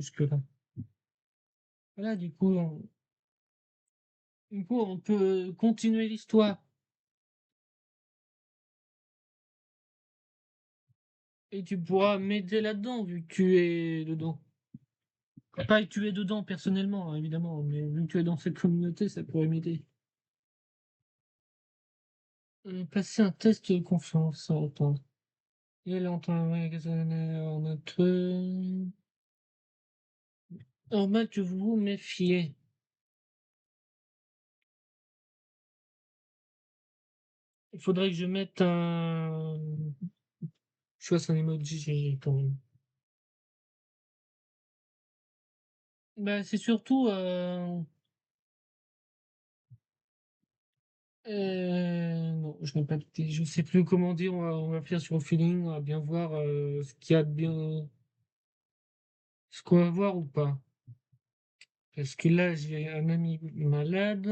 jusque-là. Voilà, du coup, on peut continuer l'histoire et tu pourras m'aider là-dedans vu que tu es dedans. Pas que tu es dedans personnellement, hein, évidemment, mais vu que tu es dans cette communauté, ça pourrait m'aider. Passer un test de confiance, attends. Il y a longtemps, ouais, notre... Normal que vous vous méfiez. Il faudrait que je mette un... Je fasse un emoji quand même. Bah, c'est surtout... non, je n'ai pas d'idée. Je sais plus comment dire. On va faire sur le feeling. On va bien voir ce qu'il y a de bien... Ce qu'on va voir ou pas. Parce que là, j'ai un ami malade.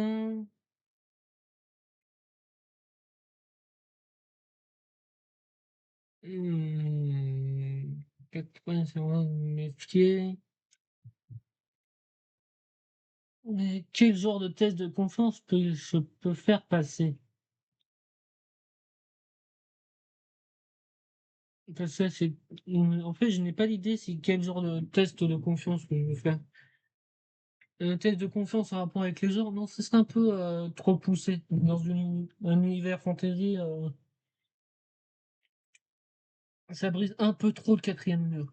Hmm, 80, c'est vraiment méfier. Mais quel genre de test de confiance je peux faire passer? Parce que en fait, je n'ai pas d'idée si quel genre de test de confiance que je veux faire. Un test de confiance en rapport avec les genres, non, ce serait un peu trop poussé. Dans un univers fantasy, ça brise un peu trop le quatrième mur.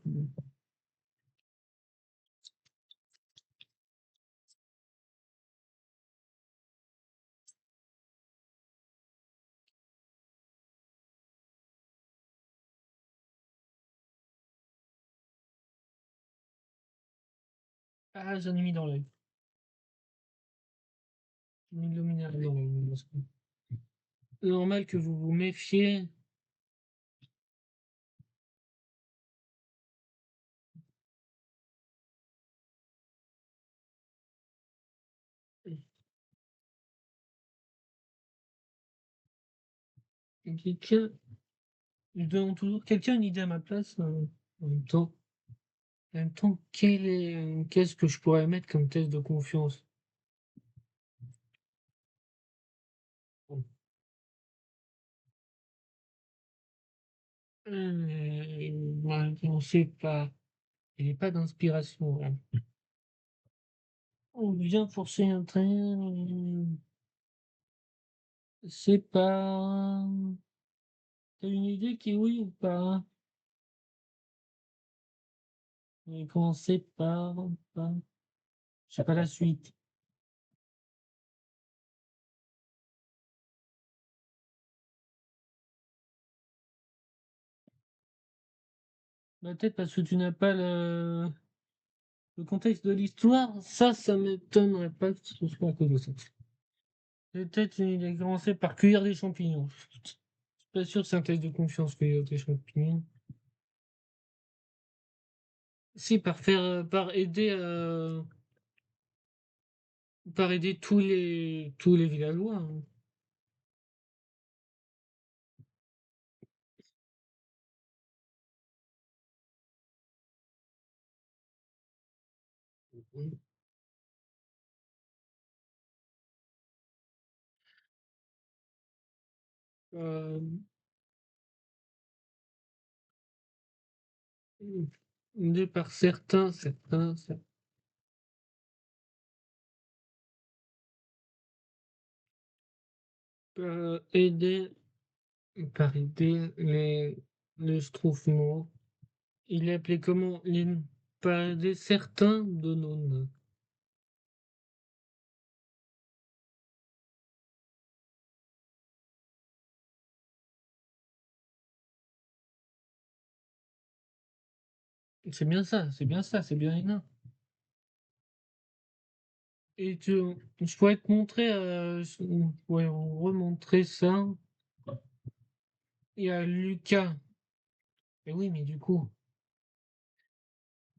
Ah, j'en ai mis dans l'œil. J'ai mis de l'eau minérale dans l'œil. C'est normal que vous vous méfiez. Quelqu'un, nous donnons toujours quelqu'un une idée à ma place. En même temps, qu'est-ce que je pourrais mettre comme test de confiance? Ouais, on sait pas. Il n'y a pas d'inspiration, là. On vient forcer un train. C'est pas. T'as une idée qui oui ou pas? Mais commencer par. Je sais pas la suite. Bah, peut-être parce que tu n'as pas le contexte de l'histoire. Ça m'étonnerait pas que ce soit à cause de ça. Peut-être il a commencé par cueillir des champignons. Je suis pas sûr que c'est un test de confiance cueillir des champignons. Si, par aider tous les villageois, hein. Euh, Aidé par aider, par aider les Schtroumpfs. Il est appelé comment? Par aider certains de nos nains. C'est bien ça, c'est bien ça, c'est bien les nains. Et je pourrais te montrer, ouais, remontrer ça. Il y a Lucas. Et oui, mais du coup,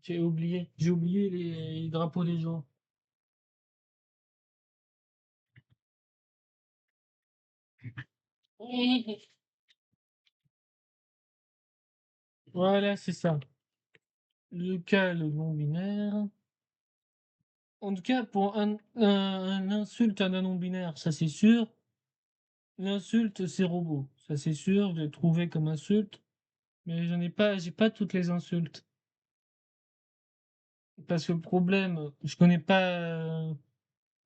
j'ai oublié les drapeaux des gens. Voilà, c'est ça. le cas, le non-binaire. En tout cas, pour un insulte à un non-binaire, ça c'est sûr. L'insulte, c'est robot. Ça c'est sûr, je l'ai trouvé comme insulte. Mais j'ai pas toutes les insultes. Parce que le problème, je connais pas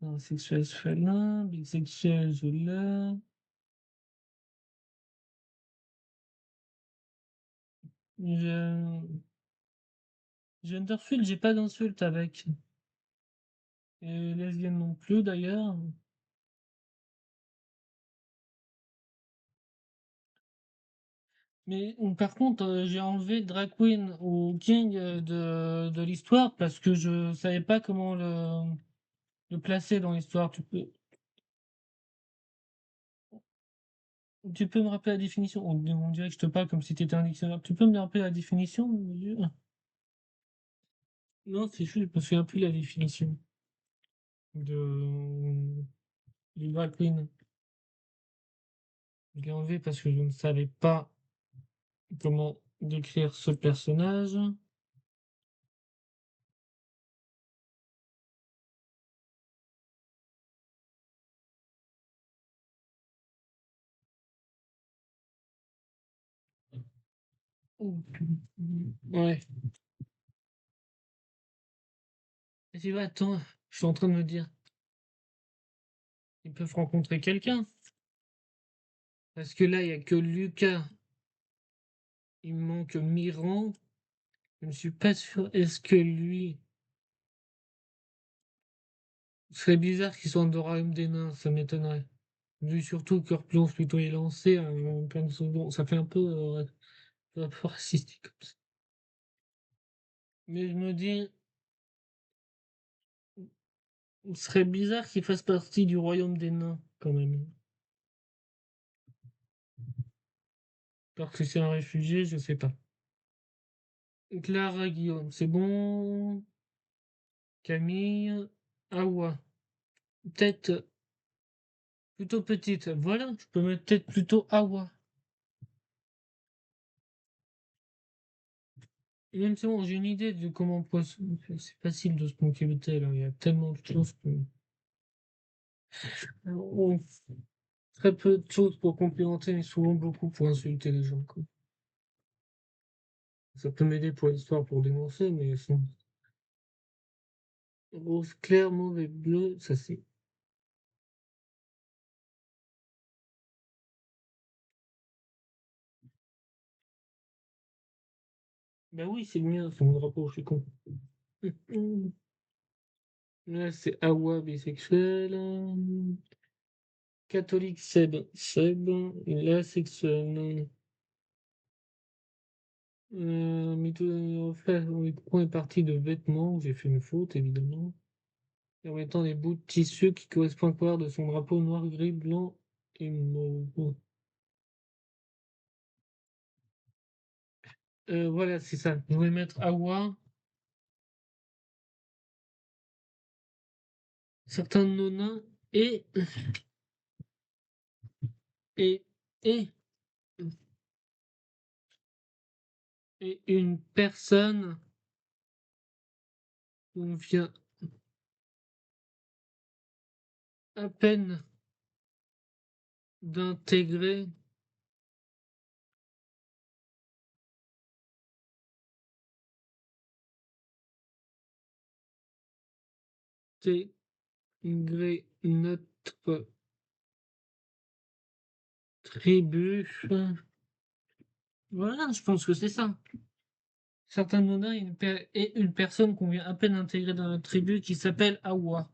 non, sexuel, je fais là, bisexuel, je l'ai. Je... Genderfull, j'ai pas d'insulte avec. Et lesbienne non plus d'ailleurs. Mais par contre, j'ai enlevé drag queen ou king de l'histoire parce que je savais pas comment le placer dans l'histoire. Tu peux me rappeler la définition? On dirait que je te parle comme si tu étais un dictionnaire. Tu peux me rappeler la définition? Mon Dieu. Non, c'est juste, je me souviens plus la définition de, du drag queen. Je l'ai enlevé parce que je ne savais pas comment décrire ce personnage. Ouais. Et tu vois, attends, je suis en train de me dire, ils peuvent rencontrer quelqu'un. Parce que là, il n'y a que Lucas. Il me manque Miran. Je ne suis pas sûr. Est-ce que lui. Ce serait bizarre qu'il soit dans le royaume des nains, ça m'étonnerait. Vu surtout que Plonge plutôt est lancé en pleine seconde. Ça fait un peu racistique comme ça. Mais je me dis, ce serait bizarre qu'il fasse partie du royaume des nains, quand même. Parce que c'est un réfugié, je sais pas. Clara Guillaume, c'est bon. Camille, Awa. Peut-être plutôt petite. Voilà, je peux mettre peut-être plutôt Awa. Et même si bon, j'ai une idée de comment on peut c'est facile de se moquer de tel, hein. Il y a tellement de choses que. On très peu de choses pour complimenter, mais souvent beaucoup pour insulter les gens, quoi. Ça peut m'aider pour l'histoire pour dénoncer, mais sinon. Rose clair, mauve et bleu, ça c'est. Bah oui, c'est le mien, c'est mon drapeau, je suis con. Là, c'est Awa bisexuel. Catholique Seb. Seb, il est asexuel. Micro est parti de vêtements, où j'ai fait une faute, évidemment. Permettant des bouts de tissu qui correspondent à la couleur de son drapeau noir, gris, blanc et mauve. Voilà, c'est ça. Je vais mettre Awa. Certains nonins et, et, et, et une personne qu'on vient à peine d'intégrer intégrer notre tribu. Voilà, je pense que c'est ça. Certains nonins et une personne qu'on vient à peine d'intégrer dans notre tribu qui s'appelle Awa.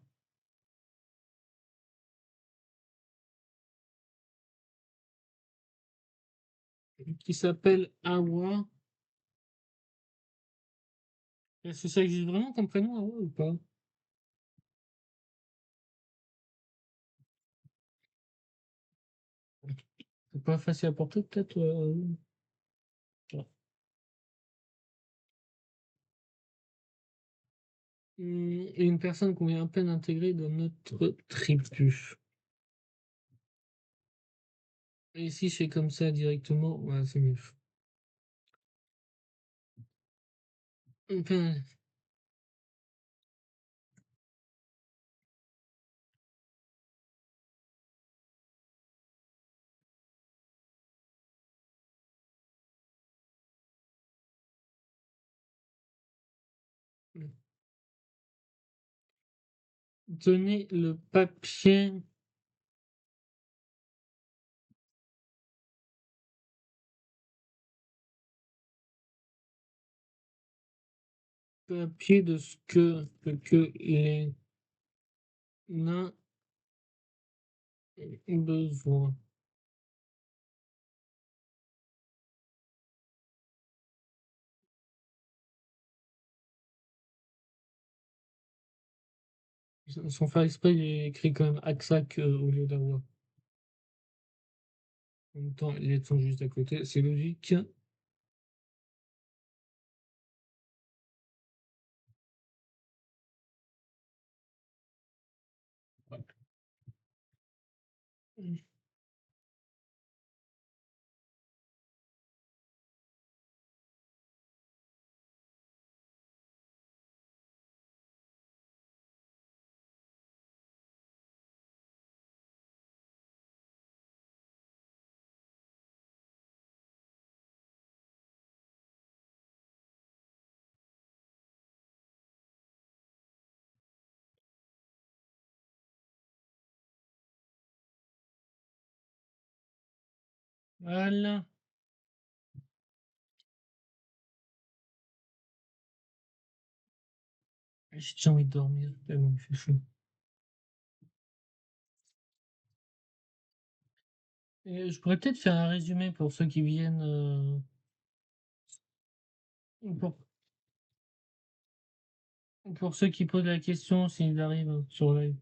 Qui s'appelle Awa. Est-ce que ça existe vraiment comme prénom Awa ou pas? C'est pas facile à porter peut-être. Ouais. Et une personne qu'on vient à peine d'intégrer dans notre tribu. Et si je fais comme ça directement, ouais, c'est mieux. Enfin, donner le papier de ce que les nains ont besoin. Sans faire exprès, j'ai écrit quand même Aksak au lieu d'avoir. En même temps, les lettres sont juste à côté, c'est logique. Voilà. J'ai envie de dormir, tellement il fait chaud. Et je pourrais peut-être faire un résumé pour ceux qui viennent, pour, pour ceux qui posent la question s'ils arrivent sur live.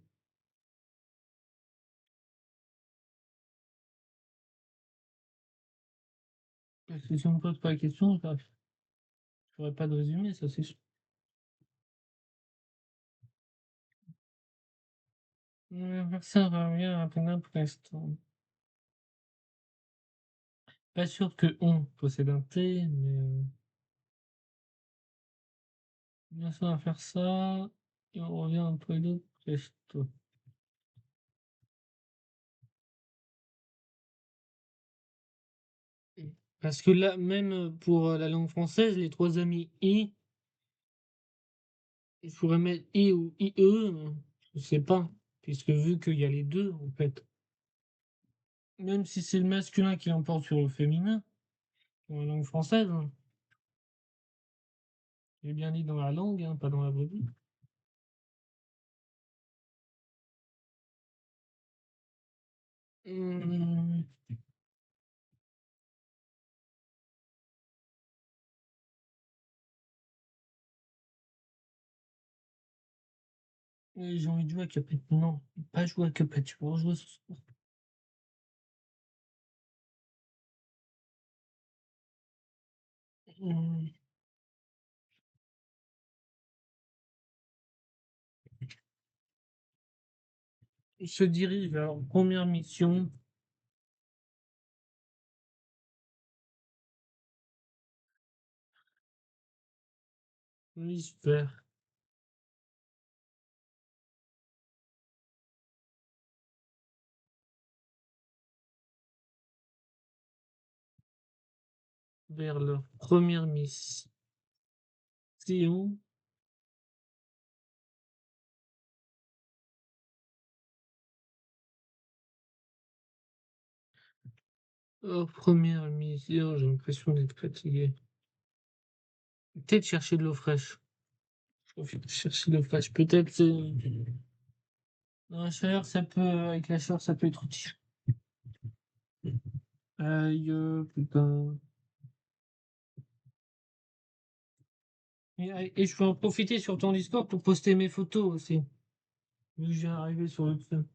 Parce que si on ne pose pas la question, je ferai pas de résumé, ça c'est sûr. Ça va rien à peine pour l'instant. Pas sûr que on possède un T, mais bien sûr, on va faire ça. Et on revient un peu de presto. Parce que là, même pour la langue française, les trois amis I, il faudrait mettre I ou IE, je sais pas. Puisque vu qu'il y a les deux, en fait. Même si c'est le masculin qui l'emporte sur le féminin, dans la langue française, hein. J'ai bien dit dans la langue, hein, pas dans la vraie vie. Hum, j'ai envie de jouer à Cuphead. Non, pas jouer à Cuphead, tu vas jouer ce soir. Hum, il se dirige vers leur première mission, l'hémisphère, vers leur première mission, leur première mission, j'ai l'impression d'être fatigué. Peut-être chercher de l'eau fraîche. Chercher de l'eau fraîche, peut-être. Dans la chaleur, ça peut, avec la chaleur, ça peut être utile. Aïe, putain. Et je peux en profiter sur ton Discord pour poster mes photos aussi. Vu que j'ai arrivé sur le truc.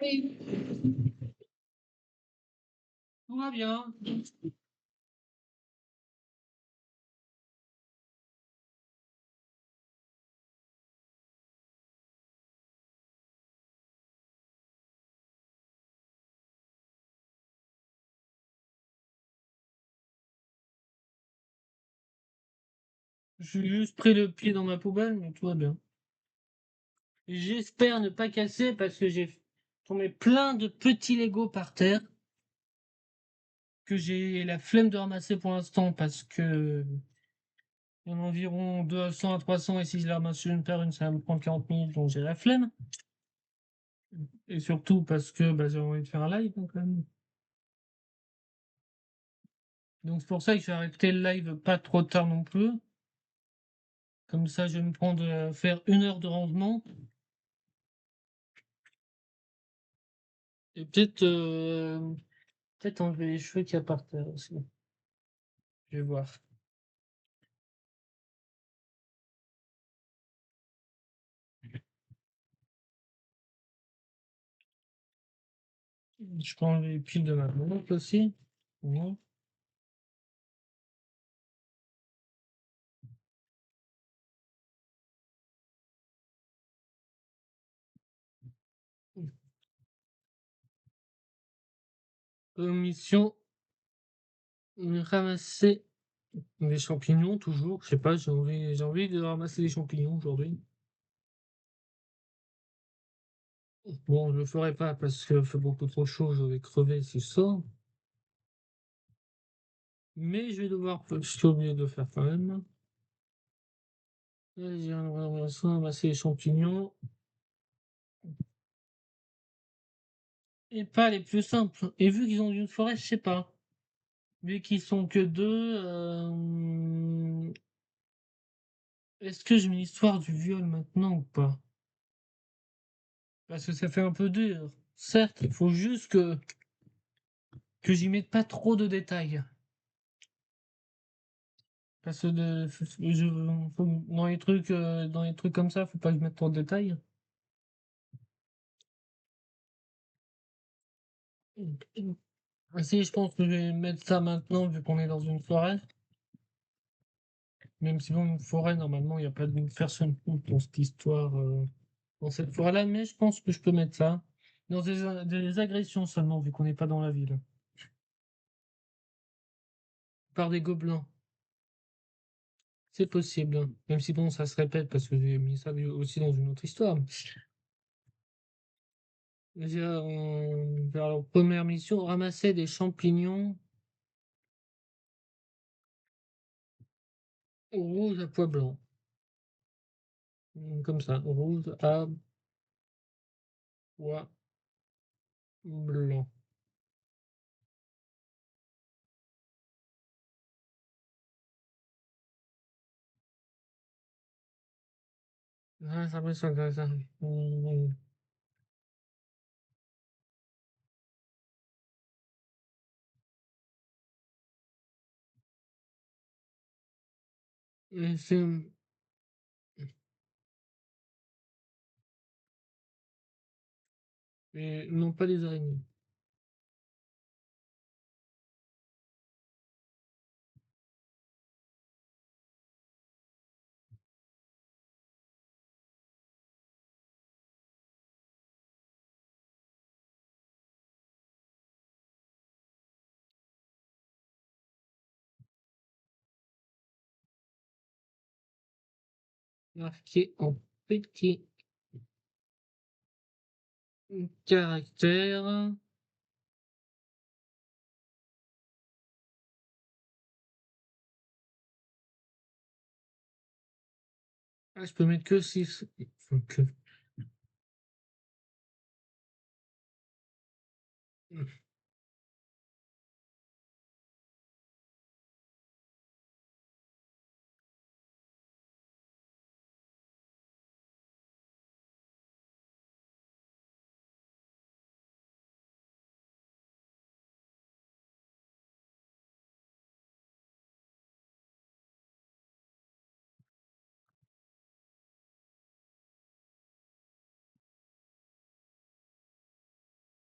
Tout va bien. J'ai juste pris le pied dans ma poubelle, mais tout va bien. J'espère ne pas casser parce que j'ai tombé plein de petits Lego par terre que j'ai la flemme de ramasser pour l'instant parce que il y en a environ 200 à 300 et si je les ramasse une par une, ça va me prendre 40 minutes donc j'ai la flemme. Et surtout parce que bah, j'ai envie de faire un live donc, quand même. Donc c'est pour ça que je vais arrêter le live pas trop tard non plus. Comme ça, je vais me prendre à faire 1 heure de rangement. Et peut-être enlever les cheveux qu'il y a par terre aussi. Je vais voir. Je peux enlever les piles de ma montre aussi. Ouais. Mission ramasser des champignons toujours. Je sais pas, j'ai envie de ramasser des champignons aujourd'hui. Bon, je le ferai pas parce qu'il fait beaucoup trop chaud, je vais crever si je sors. Mais je vais devoir, je suis obligé de le faire quand même. Vas-y, on va ramasser les champignons. Et pas les plus simples. Et vu qu'ils ont une forêt, je sais pas. Vu qu'ils sont que deux, est-ce que je mets l'histoire du viol maintenant ou pas? Parce que ça fait un peu dur. Certes, il faut juste que j'y mette pas trop de détails. Parce que dans les trucs comme ça, faut pas que je mette trop de détails. Si, je pense que je vais mettre ça maintenant, vu qu'on est dans une forêt. Même si dans une forêt, normalement, il n'y a pas de personne dans cette histoire, dans cette forêt-là, mais je pense que je peux mettre ça. Dans des agressions seulement, vu qu'on n'est pas dans la ville. Par des gobelins. C'est possible. Même si bon, ça se répète parce que j'ai mis ça aussi dans une autre histoire. Déjà, on vers leur première mission, ramasser des champignons rouges à pois blancs. Comme ça, rouge à pois blanc. Ah, ça me semble comme ça. Mais non, pas des araignées. Marqué en petits caractères. Ah, je peux mettre que 6. Donc,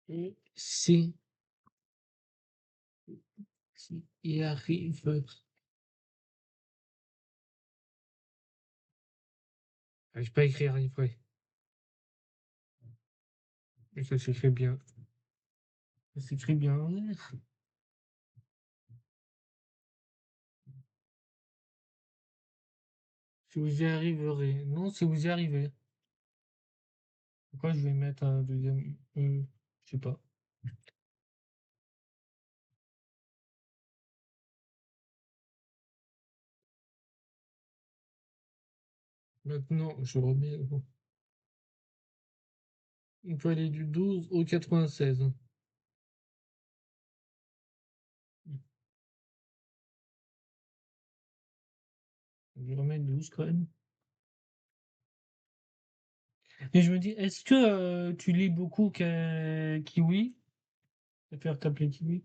Et si il arrive, j'arrive pas à écrire livrer. Et ça s'écrit bien. Ça s'écrit bien. Si vous y arriverez. Non, si vous y arrivez. Pourquoi je vais mettre un deuxième je sais pas. Maintenant, je remets. On peut aller du 12 au 96. Je vais remettre 12 quand même. Et je me dis, est-ce que tu lis beaucoup Kiwi? Je vais faire t'appeler Kiwi.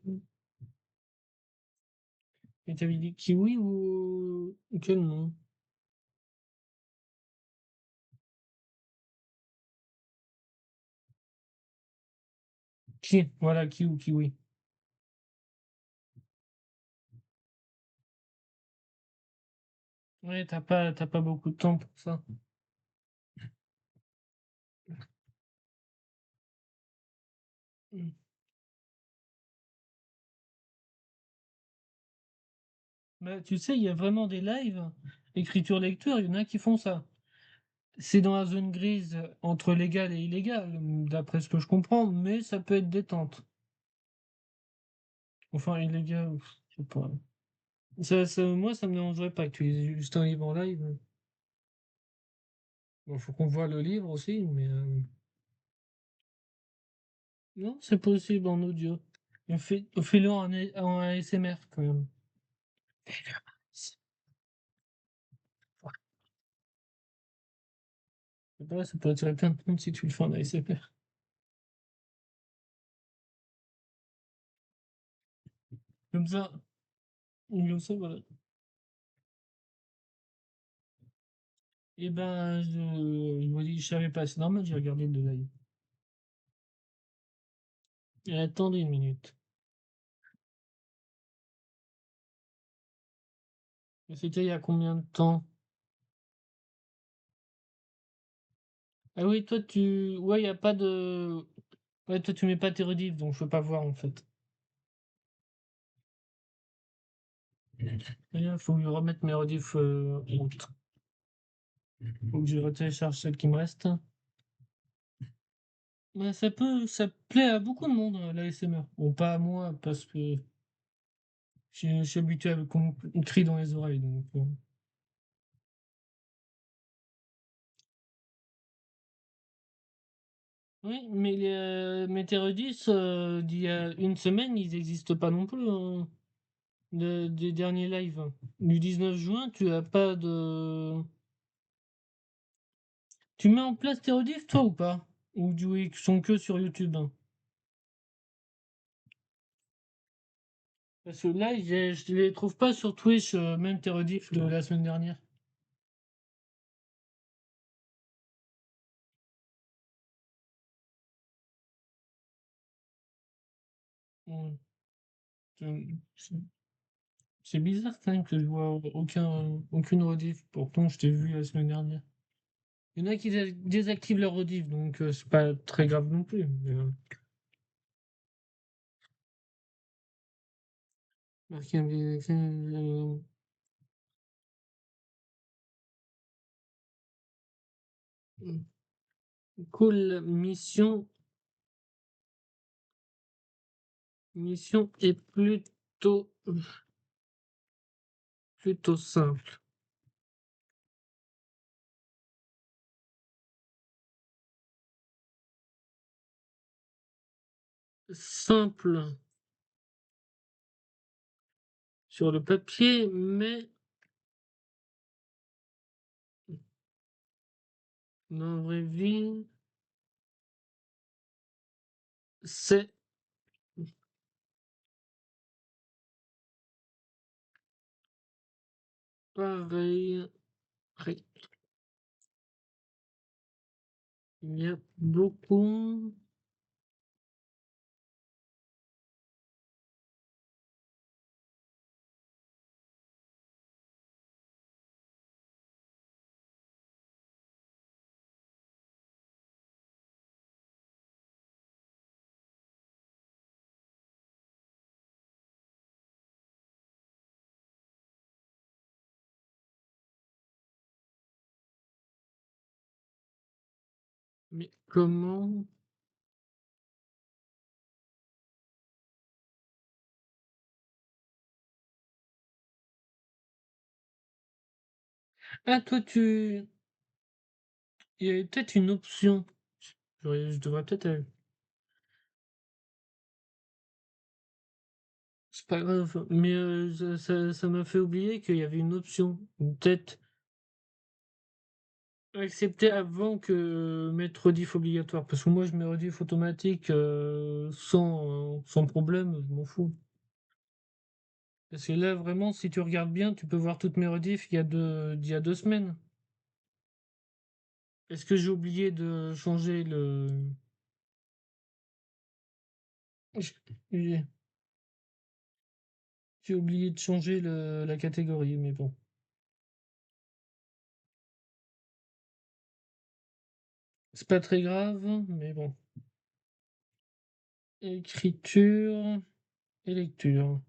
Et t'avais dit Kiwi ou quel nom? Voilà, Ki ou Kiwi. Ouais, t'as pas beaucoup de temps pour ça. Mm. Bah, tu sais, il y a vraiment des lives, écriture-lecture, il y en a qui font ça. C'est dans la zone grise entre légal et illégal, d'après ce que je comprends, mais ça peut être détente. Enfin, illégal, je sais pas. Moi, ça me dérangerait pas que tu lises juste un livre en live. Bon, faut qu'on voit le livre aussi, mais non, c'est possible en audio. Fais-le en ASMR quand même. C'est pas, ça peut attirer plein de monde si tu le fais en ASMR. Comme ça, voilà. Et ben, je me dis, je savais pas, c'est normal, j'ai regardé de live. Et attendez une minute. Et c'était il y a combien de temps? Ah oui, toi, ouais, il y a pas de. Ouais, toi, tu mets pas tes rediffs, donc je peux pas voir en fait. Il faut que je remette mes rediffs autres. Faut que je retélécharge celles qui me restent. Ouais, ça plaît à beaucoup de monde, l'ASMR. Bon, pas à moi, parce que je suis habitué à qu'on me crie dans les oreilles, donc. Oui, mais les Météorudis, d'il y a une semaine, ils n'existent pas non plus, hein. Des derniers lives. Du 19 juin, tu as pas de. Tu mets en place tes rediffs, toi, ou pas? Ou ils sont que sur YouTube, hein? Parce que là, je les trouve pas sur Twitch, même tes rediffs de la semaine dernière. Hmm. C'est c'est bizarre quand même que je vois aucune rediff. Pourtant, je t'ai vu la semaine dernière. Il y en a qui désactivent leur rediff, donc c'est pas très grave non plus. Marqué cool. Mission est plutôt simple. Simple sur le papier, mais dans la vraie vie, c'est pareil. Pareil. Il y a beaucoup Mais comment? Ah toi tu il y avait peut-être une option. Je devrais peut-être, c'est pas grave, mais ça m'a fait oublier qu'il y avait une option. Peut-être accepter avant que mettre rediff obligatoire. Parce que moi je mets rediff automatique, sans problème, je m'en fous. Parce que là vraiment si tu regardes bien, tu peux voir toutes mes rediffs il y a 2 semaines. Est-ce que j'ai oublié de changer le j j'ai j'ai oublié de changer la catégorie, mais bon. C'est pas très grave, mais bon. Écriture et lecture.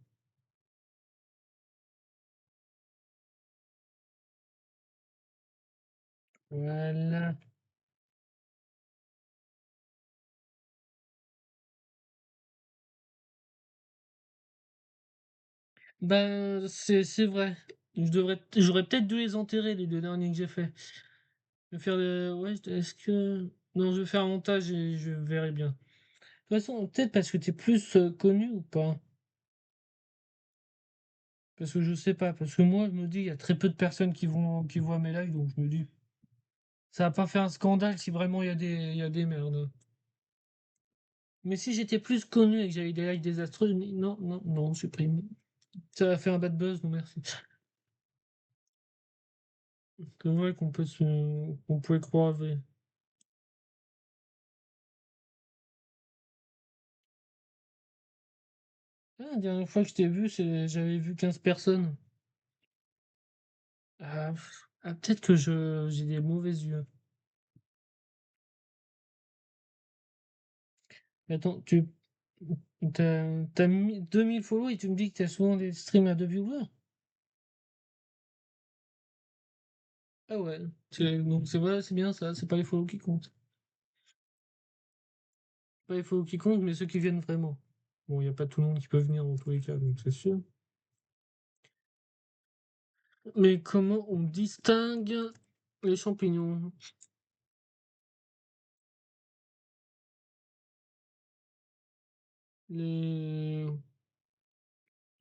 Voilà. Ben, c'est vrai. J'aurais peut-être dû les enterrer, les 2 derniers que j'ai fait. Je vais faire le ouais, est-ce que non, je vais faire un montage et je verrai bien. De toute façon, peut-être parce que tu es plus, connu ou pas? Parce que je sais pas, parce que moi, je me dis, il y a très peu de personnes qui voient mes lives, donc je me dis: «Ça va pas faire un scandale si vraiment il y a des merdes». Mais si j'étais plus connu et que j'avais des likes désastreux, non, non, non, supprime. Ça va faire un bad buzz, non merci. C'est vrai qu'on pouvait croiser. Ah, la dernière fois que je t'ai vu, j'avais vu 15 personnes. Ah, peut-être que j'ai des mauvais yeux. Attends, t'as mis 2000 follow et tu me dis que t'as souvent des streams à 2 viewers? Ah ouais, donc c'est vrai, c'est bien ça, c'est pas les follow qui comptent. Pas les follow qui comptent, mais ceux qui viennent vraiment. Bon, il y a pas tout le monde qui peut venir dans tous les cas, donc c'est sûr. Mais comment on distingue les champignons? Les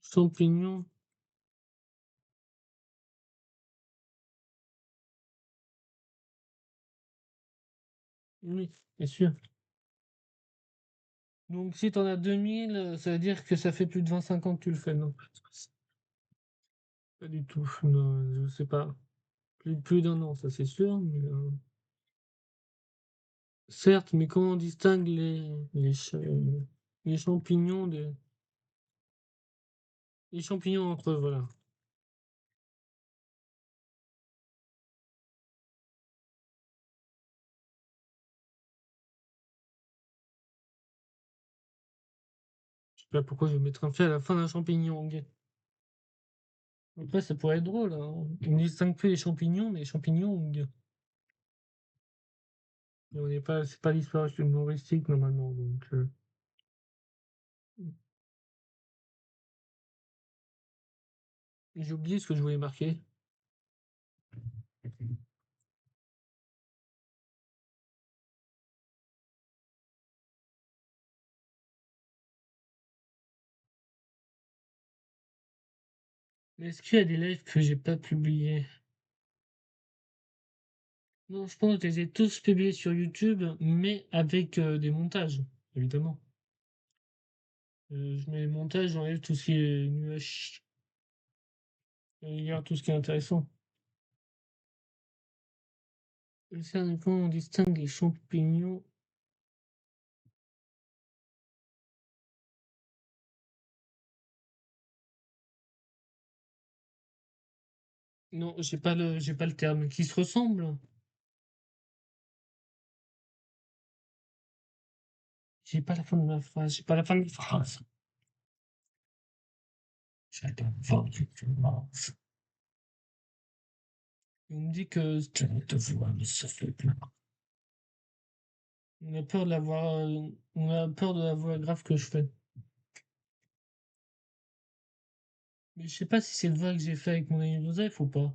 champignons, oui, bien sûr. Donc si t'en as 2000, ça veut dire que ça fait plus de 25 ans que tu le fais, non? Pas du tout, non, je sais pas. Plus d'un an, ça c'est sûr, mais certes, mais comment on distingue les champignons les champignons entre eux, voilà. Je sais pas pourquoi je vais mettre un fait à la fin d'un champignon. Après, ça pourrait être drôle, hein. On distingue plus les champignons, mais les champignons. Et on n'est pas, c'est pas l'histoire humoristique normalement, donc. J'ai oublié ce que je voulais marquer. Mais est-ce qu'il y a des lives que j'ai pas publiés? Non, je pense que je les ai tous publiés sur YouTube, mais avec des montages, évidemment. Je mets les montages, j'enlève tout ce qui est nuage, et je garde tout ce qui est intéressant. Et ça, quand on distingue les champignons. Non, j'ai pas le terme. Qui se ressemblent? J'ai pas la fin de ma phrase. J'ai pas la fin de ma phrase. J'adore voir que tu manges. On me dit que tu te vois, mais ça fait peur. On a peur de la voix, on a peur de la voix grave que je fais. Mais je sais pas si cette voix que j'ai fait avec mon ami Joseph ou pas.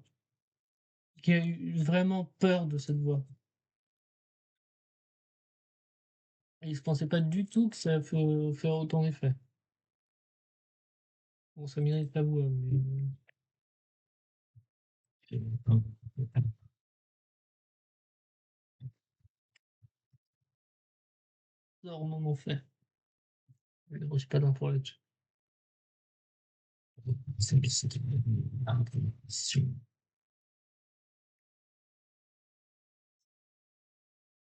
Qui a eu vraiment peur de cette voix. Et je pensais pas du tout que ça allait faire autant d'effet. Bon, ça mérite la voix, mais. Non, on en fait. Ne dérange pas d'infos là-dessus.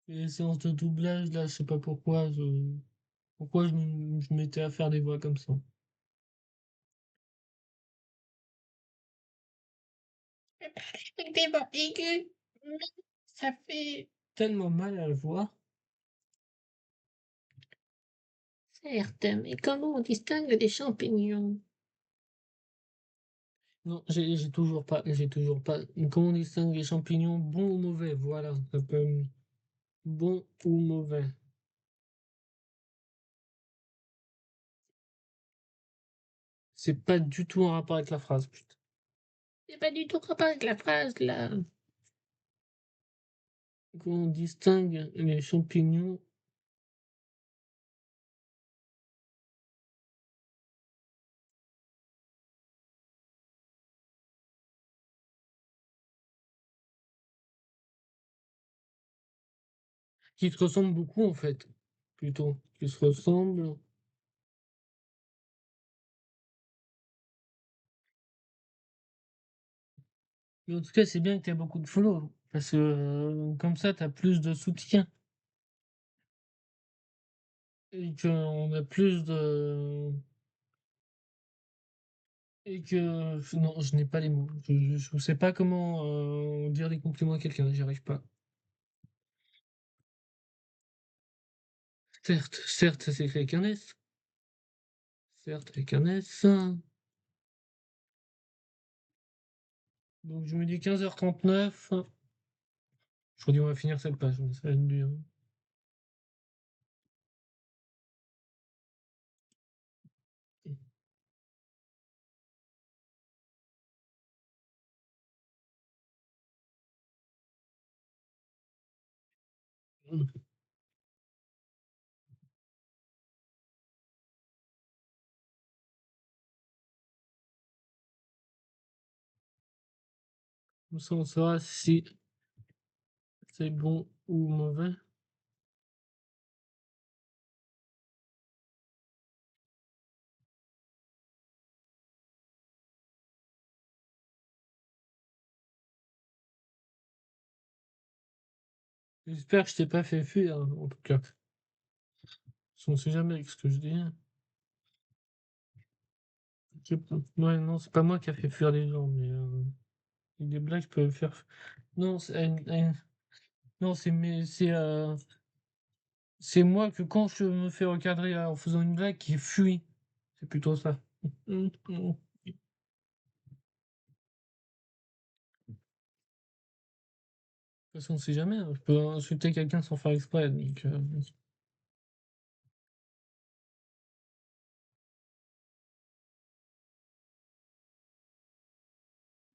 Et les séances de doublage, là, je sais pas pourquoi, je m'étais à faire des voix comme ça. Avec des voix aiguës, mais ça fait tellement mal à la voix. Certes, mais comment on distingue les champignons? Non, j'ai toujours pas. Comment on distingue les champignons bons ou mauvais? Voilà, ça peut bon ou mauvais. C'est pas du tout en rapport avec la phrase, putain. C'est pas du tout en rapport avec la phrase, là. Comment on distingue les champignons qui se ressemblent beaucoup, en fait, plutôt, qui se ressemblent. Mais en tout cas, c'est bien que tu aies beaucoup de follow, parce que comme ça, tu as plus de soutien et qu'on a plus de. Et que. Non, je n'ai pas les mots. Je sais pas comment dire des compliments à quelqu'un, j'y arrive pas. Certes, ça s'écrit avec un S. Certes, avec un S. Donc je me dis 15h39. Je crois qu'on va finir cette page, mais ça va être dur. Comme ça, on saura si c'est bon ou mauvais. J'espère que je t'ai pas fait fuir, hein, en tout cas. Parce qu'on sait jamais avec ce que je dis. Ouais, non, c'est pas moi qui a fait fuir les gens, mais des blagues peuvent faire. Non, non, c'est moi que quand je me fais recadrer en faisant une blague qui fuit. C'est plutôt ça. De toute façon, on sait jamais, hein. Je peux insulter quelqu'un sans faire exprès. Donc,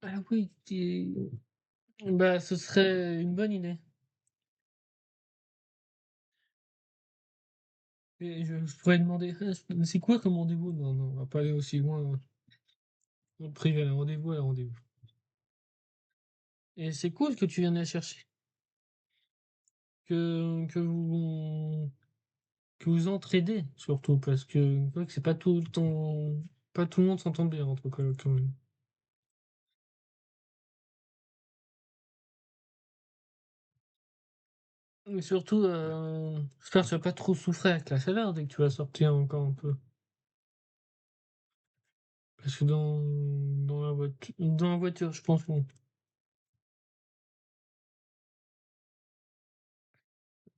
ah oui, bah, ce serait une bonne idée. Et je pourrais demander, ah, c'est quoi comme rendez-vous? Non, non, on va pas aller aussi loin. Dans le privé, un rendez-vous, un rendez-vous. Et c'est cool que tu viennes la chercher. Que vous entraidez, surtout, parce que une fois que c'est pas tout le temps. Pas tout le monde s'entend bien entre colocs, quand même. Mais surtout, j'espère que tu vas pas trop souffrir avec la chaleur dès que tu vas sortir encore un peu. Parce que dans la voiture, je pense. Bon,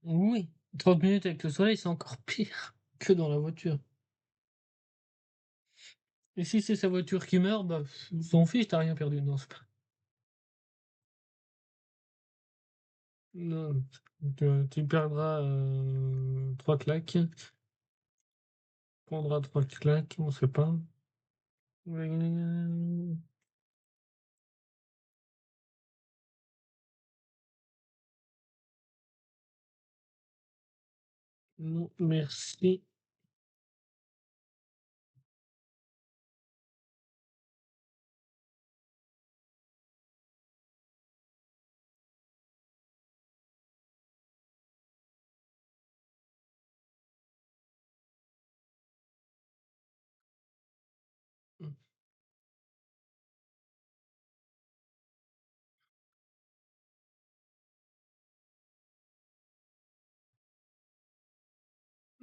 oui, 30 minutes avec le soleil, c'est encore pire que dans la voiture. Et si c'est sa voiture qui meurt, bah, s'en fiche, t'as rien perdu. Non, c'est pas. Non. Tu perdras 3 claques, prendras 3 claques, on sait pas. Non, merci.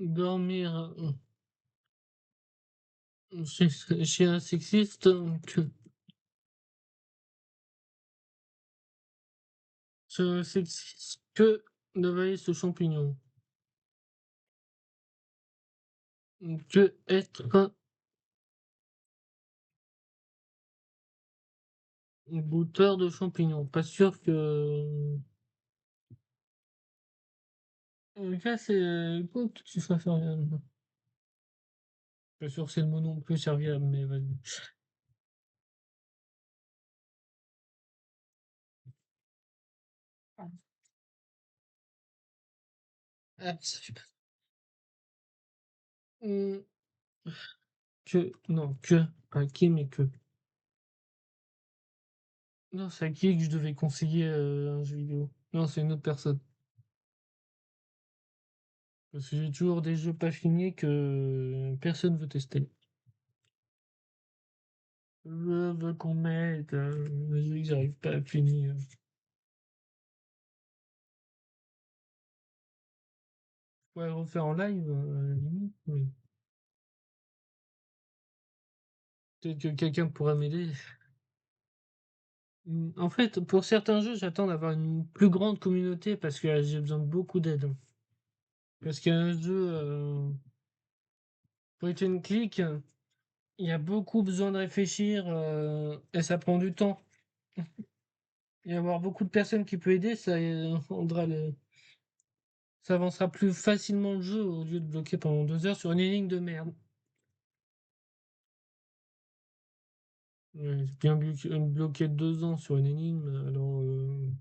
Dormir chez un sexiste, ce sexiste que d'avaler ce champignon, que être goûteur de champignons. Pas sûr que. Ça, c'est quoi que tu sois serviable? Pas sûr que c'est le mot non plus serviable, mais vas-y. Ah, ça fait pas. Hum, non, pas qui, mais que. Non, c'est à qui que je devais conseiller un jeu vidéo? Non, c'est une autre personne. Parce que j'ai toujours des jeux pas finis que personne veut tester. Je veux qu'on m'aide, les jeux que j'arrive pas à finir. Je pourrais refaire en live, à la limite, mais peut-être que quelqu'un pourra m'aider. En fait, pour certains jeux, j'attends d'avoir une plus grande communauté parce que j'ai besoin de beaucoup d'aide, hein. Parce qu'un jeu, point and click, il y a beaucoup besoin de réfléchir, et ça prend du temps. Et avoir beaucoup de personnes qui peuvent aider, ça rendra ça avancera plus facilement le jeu au lieu de bloquer pendant 2 heures sur une énigme de merde. Ouais, j'ai bien bloqué 2 ans sur une énigme, alors euh,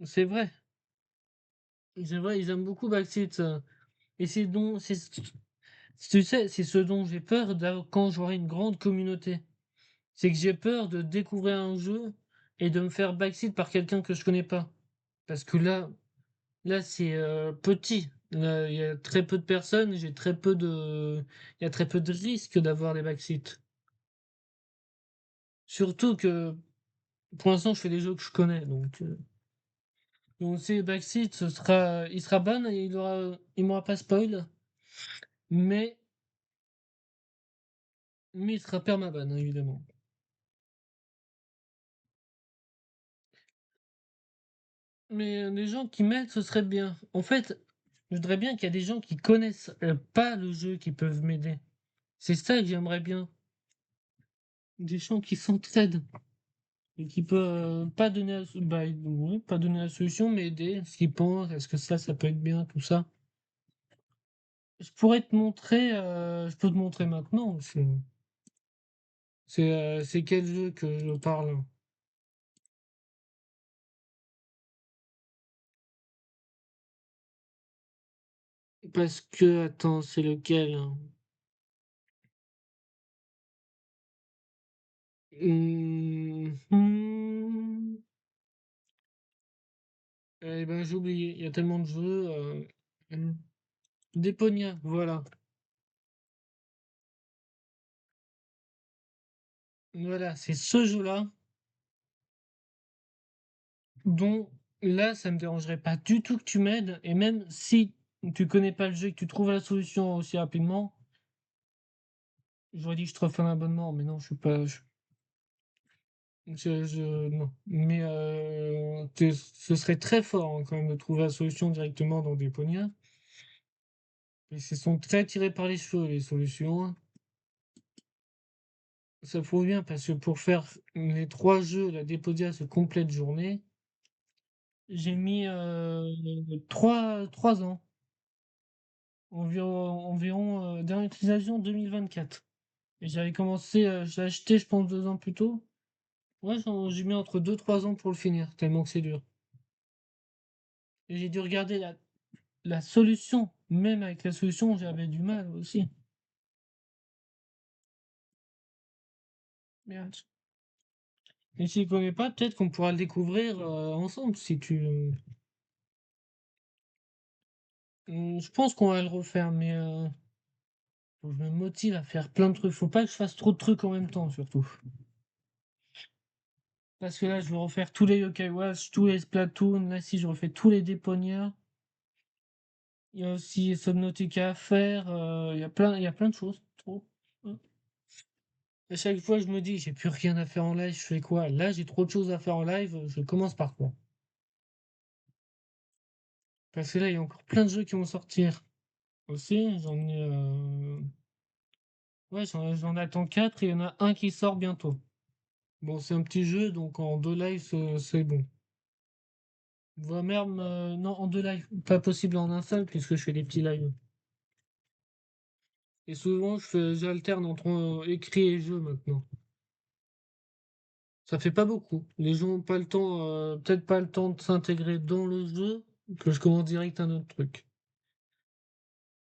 c'est vrai, c'est vrai, ils aiment beaucoup Backseat. Et tu sais, c'est ce dont j'ai peur quand j'aurai une grande communauté. C'est que j'ai peur de découvrir un jeu et de me faire backseat par quelqu'un que je connais pas. Parce que là c'est petit. Là, il y a très peu de personnes, il y a très peu de risques d'avoir des backseats. Surtout que pour l'instant, je fais des jeux que je connais, donc c'est backseat, il sera ban et il m'aura pas spoil, mais il sera permaban, évidemment. Mais les gens qui m'aident, ce serait bien. En fait, je voudrais bien qu'il y ait des gens qui connaissent pas le jeu qui peuvent m'aider. C'est ça que j'aimerais bien. Des gens qui s'entraident et qui peuvent pas donner bah, oui, pas donner la solution, mais aider ce qu'ils pensent. Est-ce que ça peut être bien, tout ça. Je pourrais te montrer, je peux te montrer maintenant. C'est quel jeu que je parle? Parce que, attends, c'est lequel, hein? Hmm. Eh ben, j'ai oublié, il y a tellement de jeux. Deponia, voilà. Voilà, c'est ce jeu-là dont là, ça me dérangerait pas du tout que tu m'aides. Et même si tu connais pas le jeu et que tu trouves la solution aussi rapidement, j'aurais dit que je te refais un abonnement, mais non, je suis pas. Non. Mais ce serait très fort hein, quand même de trouver la solution directement dans Deponia. Et ce sont très tirés par les cheveux, les solutions. Ça prouve bien parce que pour faire les 3 jeux, la Deponia se complète journée, j'ai mis 3 ans. Environ dernière utilisation 2024. Et j'avais commencé, j'ai acheté, je pense, 2 ans plus tôt. Ouais, j'ai mis entre 2 3 ans pour le finir, tellement que c'est dur. Et j'ai dû regarder la solution. Même avec la solution, j'avais du mal aussi. Merde. Et si tu connais pas, peut-être qu'on pourra le découvrir ensemble si tu. Je pense qu'on va le refaire, mais faut que je me motive à faire plein de trucs. Faut pas que je fasse trop de trucs en même temps, surtout. Parce que là, je vais refaire tous les Yokai Watch, tous les Splatoon. Là, si je refais tous les Déponia. Il y a aussi Subnautica à faire. Il y a plein de choses. Trop. Hein. À chaque fois, je me dis, j'ai plus rien à faire en live. Je fais quoi? Là, j'ai trop de choses à faire en live. Je commence par quoi? Parce que là, il y a encore plein de jeux qui vont sortir. Aussi, j'en ai. Ouais, j'en attends 4 et il y en a un qui sort bientôt. Bon, c'est un petit jeu, donc en 2 lives, c'est bon. Voire même, non, en 2 lives. Pas possible en un seul, puisque je fais des petits lives. Et souvent, j'alterne entre écrit et jeu maintenant. Ça fait pas beaucoup. Les gens ont pas le temps, peut-être pas le temps de s'intégrer dans le jeu, que je commence direct un autre truc.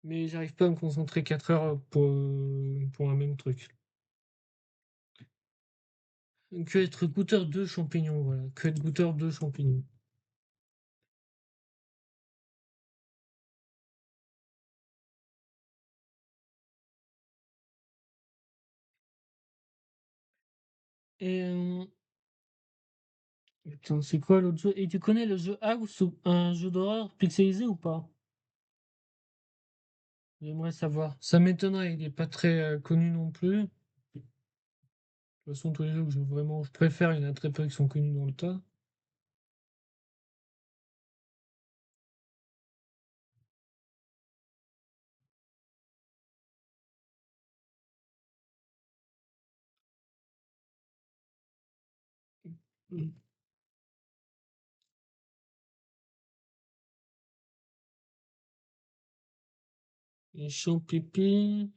Mais j'arrive pas à me concentrer 4 heures pour un même truc. Que être goûteur de champignons, voilà. Que être goûteur de champignons. Et putain, c'est quoi l'autre jeu? Et tu connais le jeu House, un jeu d'horreur pixelisé ou pas? J'aimerais savoir. Ça m'étonnerait, il est pas très connu non plus. De toute façon, tous les jeux que je préfère, il y en a très peu qui sont connus dans le tas. Mm. Les champipi.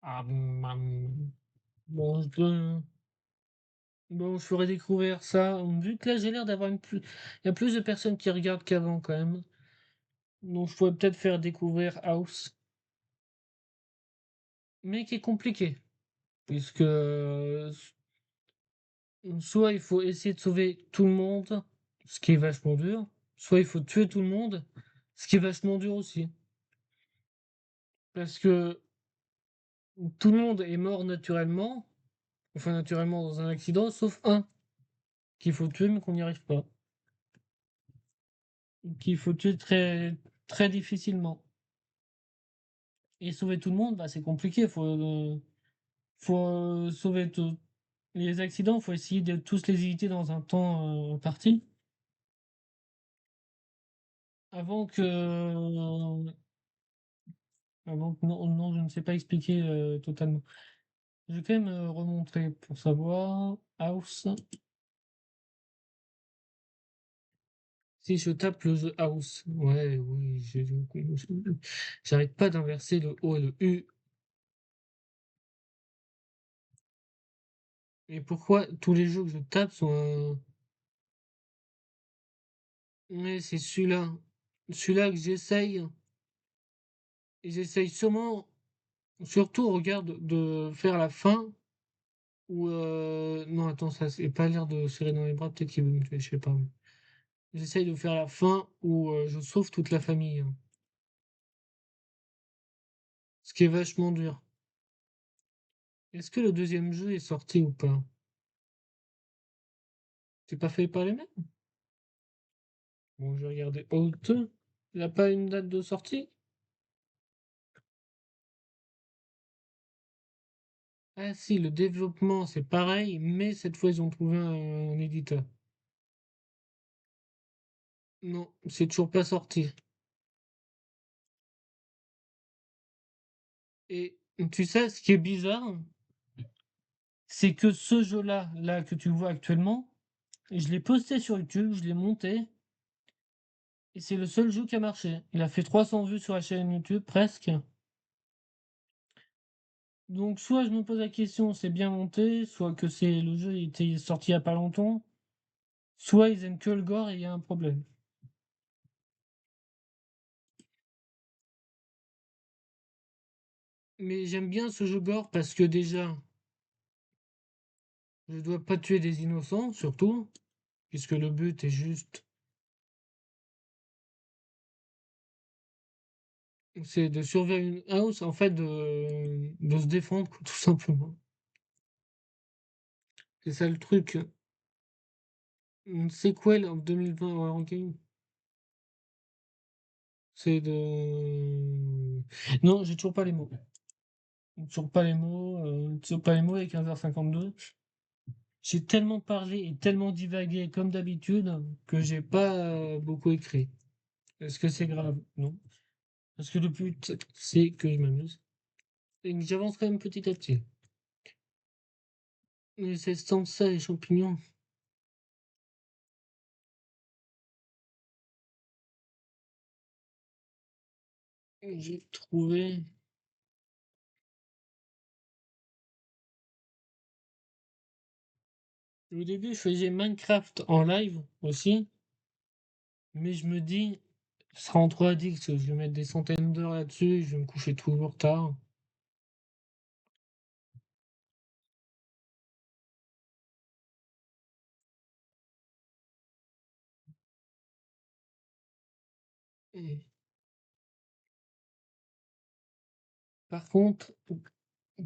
Ah, bon, bon, je ferai découvrir ça. Vu que là, j'ai l'air d'avoir il y a plus de personnes qui regardent qu'avant quand même. Donc, je pourrais peut-être faire découvrir House. Mais qui est compliqué. Puisque soit il faut essayer de sauver tout le monde, ce qui est vachement dur. Soit il faut tuer tout le monde, ce qui est vachement dur aussi. Parce que tout le monde est mort naturellement. Enfin, naturellement dans un accident, sauf un qu'il faut tuer mais qu'on n'y arrive pas. Qu'il faut tuer très, très difficilement. Et sauver tout le monde, bah, c'est compliqué. Faut sauver les accidents, faut essayer de tous les éviter dans un temps parti. Avant que. Avant que. Non, non, je ne sais pas expliquer totalement. Je vais quand même remontrer pour savoir. House. Si je tape le jeu House. Ouais, oui, j'arrête pas d'inverser le O et le U. Et pourquoi tous les jeux que je tape sont. Ouais, c'est celui-là. Celui-là que j'essaye. Et j'essaye sûrement, surtout, regarde, de faire la fin. Ou non, attends, ça c'est pas l'air de serrer dans les bras, peut-être qu'il veut me tuer, je sais pas. J'essaye de faire la fin où je sauve toute la famille, hein. Ce qui est vachement dur. Est-ce que le deuxième jeu est sorti ou pas? C'est pas fait par les mêmes? Bon, je vais regarder. Out. Il n'a pas une date de sortie? Ah si, le développement c'est pareil, mais cette fois ils ont trouvé un éditeur. Non, c'est toujours pas sorti. Et tu sais, ce qui est bizarre, c'est que ce jeu-là que tu vois actuellement, je l'ai posté sur YouTube, je l'ai monté et c'est le seul jeu qui a marché. Il a fait 300 vues sur la chaîne YouTube presque. Donc soit je me pose la question, c'est bien monté, soit que c'est le jeu était sorti il y a pas longtemps, soit ils aiment que le gore et il y a un problème. Mais j'aime bien ce jeu gore parce que déjà, je dois pas tuer des innocents, surtout, puisque le but est juste, c'est de survivre une house, en fait, de se défendre, quoi, tout simplement. C'est ça le truc. Une sequel en 2020 Horror Game, c'est de... Non, j'ai toujours pas les mots. Toujours pas les mots et 15h52. J'ai tellement parlé et tellement divagué comme d'habitude que j'ai pas beaucoup écrit. Est-ce que c'est grave? Non. Parce que le but, c'est que je m'amuse. Et que j'avance quand même petit à petit. Mais c'est sans ça, les champignons. J'ai trouvé. Au début, je faisais Minecraft en live aussi. Mais je me dis, ce sera en trop addict. Je vais mettre des centaines d'heures là-dessus. Je vais me coucher toujours tard. Et par contre,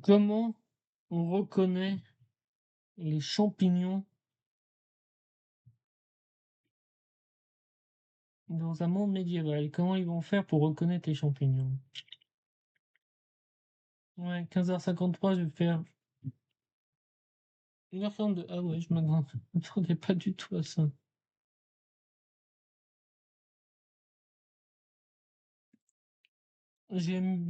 comment on reconnaît les champignons dans un monde médiéval? Comment ils vont faire pour reconnaître les champignons? Ouais, 15h53, je vais faire 1h42. Ah ouais, je m'attendais pas du tout à ça. J'aime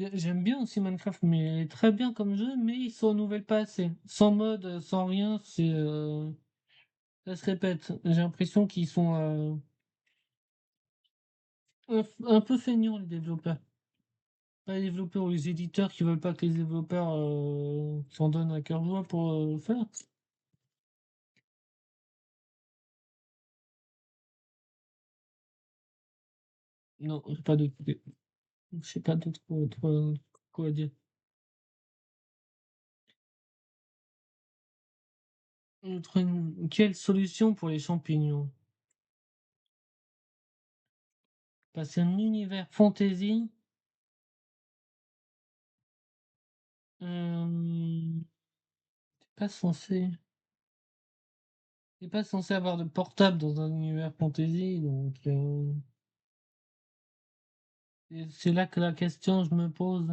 bien aussi Minecraft, mais il est très bien comme jeu, mais il se renouvelle pas assez. Sans mode, sans rien, ça se répète. J'ai l'impression qu'ils sont un peu feignants, les développeurs. Pas les développeurs ou les éditeurs qui veulent pas que les développeurs s'en donnent à cœur joie pour le faire. Non, j'ai pas de, je sais pas d'autre quoi dire. Quelle solution pour les champignons? Passer un univers fantasy. Euh, pas censé. T'es pas censé avoir de portable dans un univers fantasy, donc c'est là que la question je me pose.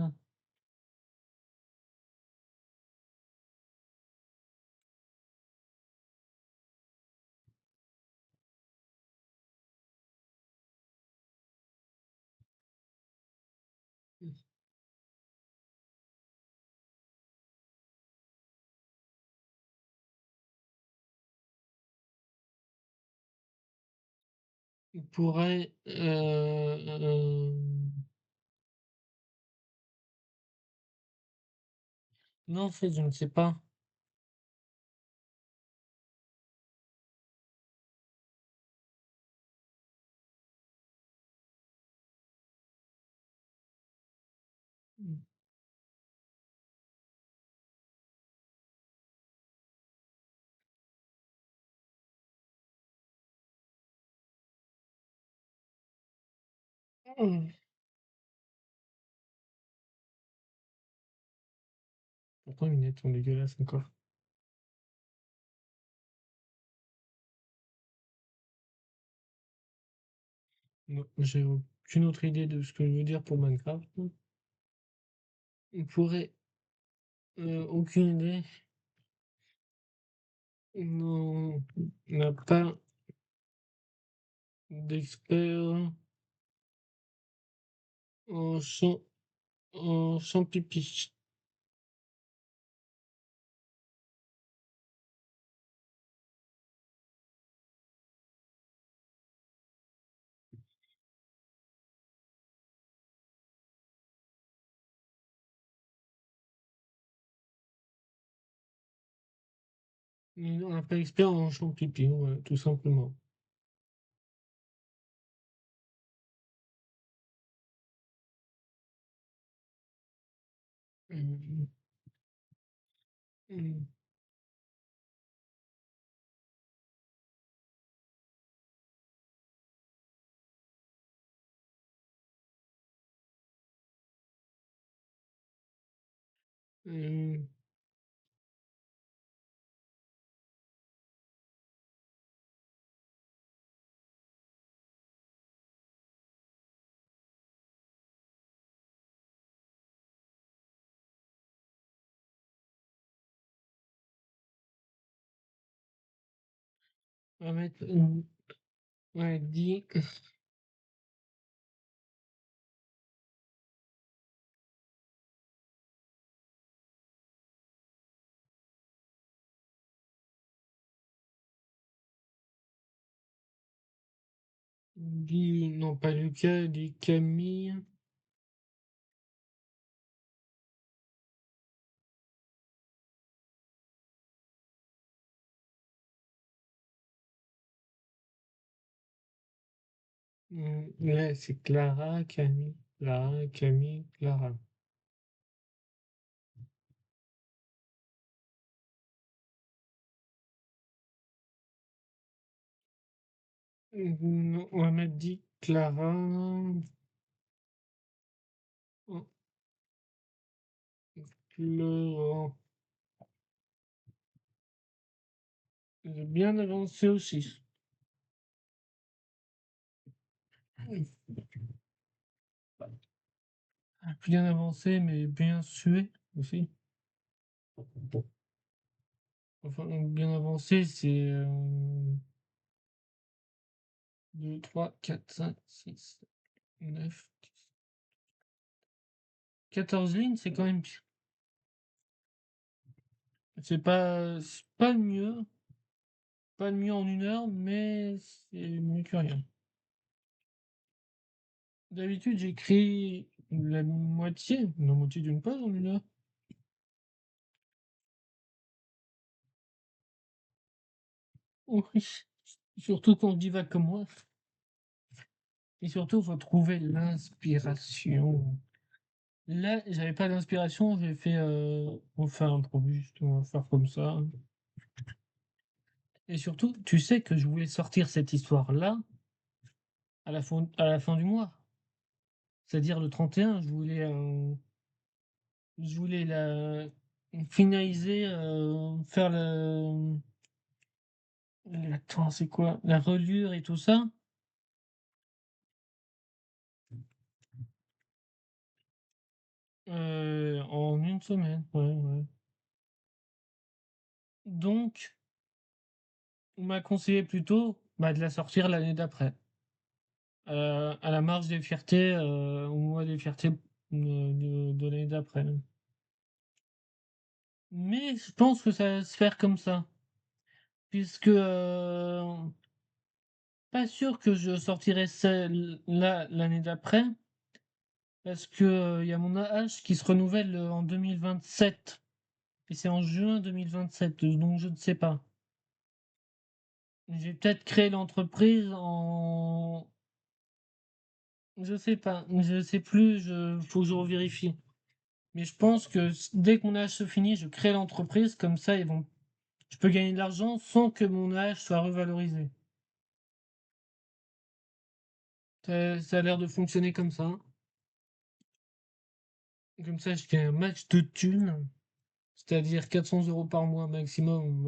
Il pourrait non, en fait, je ne sais pas. Hmm. Pourquoi les lunettes sont dégueulasses encore? Non, j'ai aucune autre idée de ce que je veux dire pour Minecraft. Il pourrait aucune idée. Non, on n'a pas d'expert en champ. en Champipi. On n'a pas expert en Champipi, ouais, tout simplement. Mmh, mmh, mmh. On va mettre, ouais, 10, 10, non pas Lucas, 10 Camille. Ouais, c'est Clara, Camille, Clara, Camille, Clara. On va mettre 10 Clara. Oh, Laurent. J'ai bien avancé aussi. Bien avancé, mais bien sué aussi. Enfin, bien avancé, c'est 2, 3, 4, 5, 6, 9, 14 lignes, c'est quand même bien. C'est pas le mieux, pas le mieux en 1 heure, mais c'est mieux que rien. D'habitude, j'écris la moitié d'une page en 1 heure. Oui, surtout quand on divague comme moi. Et surtout, il faut trouver l'inspiration. Là, j'avais pas d'inspiration, j'ai fait, on fait un juste, on va faire comme ça. Et surtout, tu sais que je voulais sortir cette histoire-là à la fin du mois. C'est-à-dire le 31, je voulais la finaliser, faire attends, c'est quoi? La reliure et tout ça, en 1 semaine, ouais, ouais. Donc, on m'a conseillé plutôt, bah, de la sortir l'année d'après, à la marche des fiertés, au mois des fiertés, de l'année d'après. Mais je pense que ça va se faire comme ça, puisque, pas sûr que je sortirai celle-là l'année d'après, parce que, il y a mon AH qui se renouvelle, en 2027 et c'est en juin 2027, donc je ne sais pas. J'ai peut-être créé l'entreprise en je sais pas, je sais plus, faut que je revérifie. Mais je pense que dès que mon AH se finit, je crée l'entreprise, comme ça je peux gagner de l'argent sans que mon AH soit revalorisé. Ça a l'air de fonctionner comme ça. Comme ça, je gagne un max de thunes, c'est-à-dire 400 € par mois maximum,